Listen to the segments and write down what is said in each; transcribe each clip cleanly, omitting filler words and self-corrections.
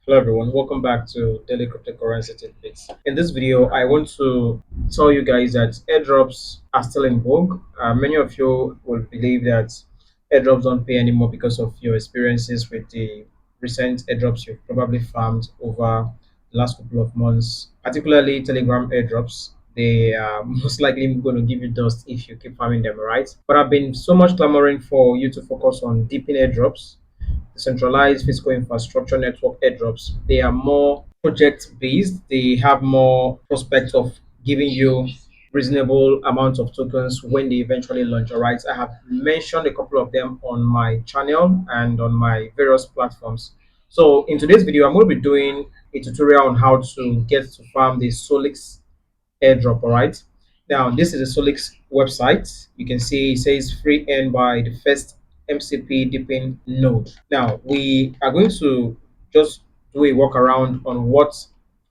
Hello everyone, welcome back to Daily Cryptocurrency Tidbits. In this video, I want to tell you guys that airdrops are still in vogue. Many of you will believe that airdrops don't pay anymore because of your experiences with the recent airdrops you've probably farmed over the last couple of months, particularly Telegram airdrops. They are most likely going to give you dust if you keep farming them, right? But I've been so much clamoring for you to focus on deeping airdrops. Decentralized physical infrastructure network airdrops. They are more project based. They have more prospects of giving you reasonable amounts of tokens when they eventually launch. All right. I have mentioned a couple of them on my channel and on my various platforms. So in today's video, I'm going to be doing a tutorial on how to get to farm the Solix airdrop. All right. Now, this is a Solix website. You can see it says free earn by the first MCP Depin node. Now, we are going to just do a walk around on what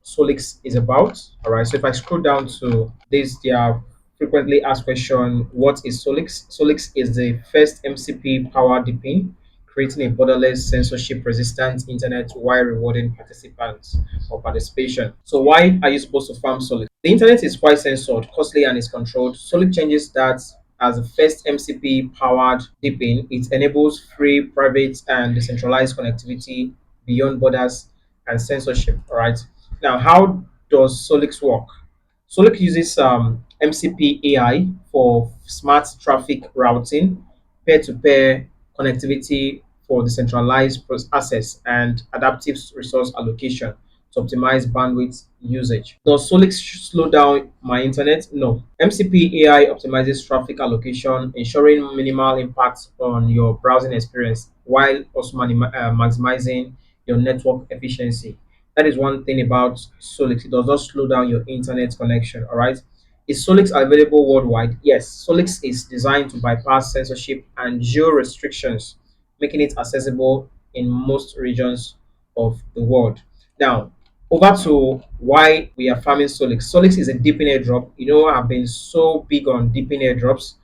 Solix is about. All right. So if I scroll down to this, there frequently asked question, what is Solix? Solix is the first MCP powered Depin, creating a borderless censorship resistant internet while rewarding participants or participation. So why are you supposed to farm Solix? The internet is quite censored, costly, and is controlled. Solix changes that as the first MCP powered DePIN. It enables free, private, and decentralized connectivity beyond borders and censorship. All right. Now, how does Solix work? Solix uses MCP AI for smart traffic routing, peer-to-peer connectivity for decentralized access, and adaptive resource allocation to optimize bandwidth usage. Does Solix slow down my internet? No. MCP AI optimizes traffic allocation, ensuring minimal impact on your browsing experience while also maximizing your network efficiency. That is one thing about Solix. It does not slow down your internet connection. All right. Is Solix available worldwide? Yes. Solix is designed to bypass censorship and geo restrictions, making it accessible in most regions of the world. Now, over to why we are farming Solix. Solix is a deepin airdrop. You know, I've been so big on deepin airdrops.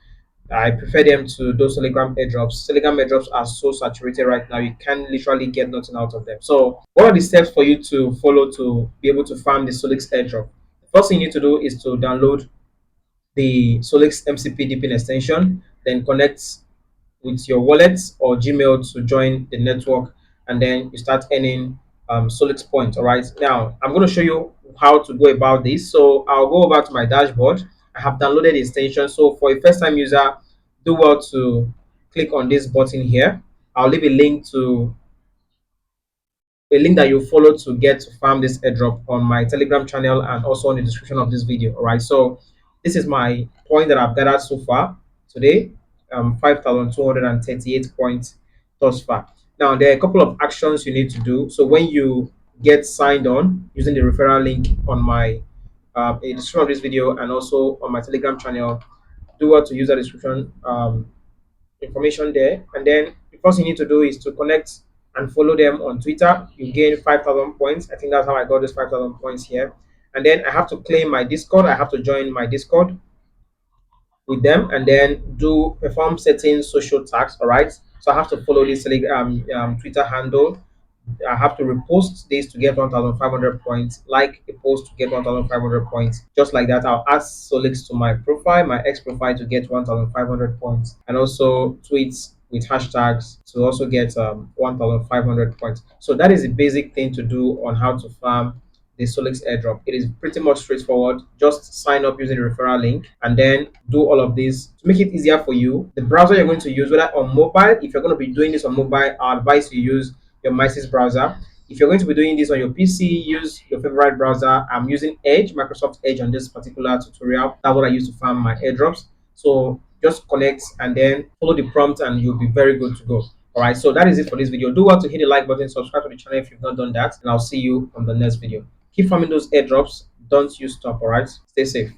I prefer them to those Telegram airdrops. Telegram airdrops are so saturated right now, you can literally get nothing out of them. So, what are the steps for you to follow to be able to farm the Solix airdrop? The first thing you need to do is to download the Solix MCP Deepin extension, then connect with your wallet or Gmail to join the network, and then you start earning Solix points. All right. Now I'm going to show you how to go about this. So I'll go over to my dashboard. I have downloaded the extension. So for a first-time user, do well to click on this button here. I'll leave a link that you follow to get to farm this airdrop on my Telegram channel and also in the description of this video. All right. So this is my point that I've gathered so far today. 5,238 points thus far. Now there are a couple of actions you need to do. So when you get signed on using the referral link on my in the description of this video and also on my Telegram channel, do what to use that description information there. And then the first thing you need to do is to connect and follow them on Twitter. You gain 5,000 points. I think that's how I got this 5,000 points here. And then I have to claim my Discord. I have to join my Discord with them and then do perform certain social tags. All right. So I have to follow this Twitter handle. I have to repost this to get 1,500 points, like a post to get 1,500 points. Just like that, I'll add Solix to my profile, my X profile to get 1,500 points, and also tweets with hashtags to also get 1,500 points. So that is the basic thing to do on how to farm the Solix airdrop. It is pretty much straightforward. Just sign up using the referral link and then do all of this to make it easier for you. The browser you're going to use, whether on mobile, if you're going to be doing this on mobile, I advise you use your MySys browser. If you're going to be doing this on your PC, use your favorite browser. I'm using Edge, Microsoft Edge on this particular tutorial. That's what I use to farm my airdrops. So just connect and then follow the prompt and you'll be very good to go. All right, so that is it for this video. Do want to hit the like button, subscribe to the channel if you've not done that, and I'll see you on the next video. Keep farming those airdrops. Don't you stop, all right? Stay safe.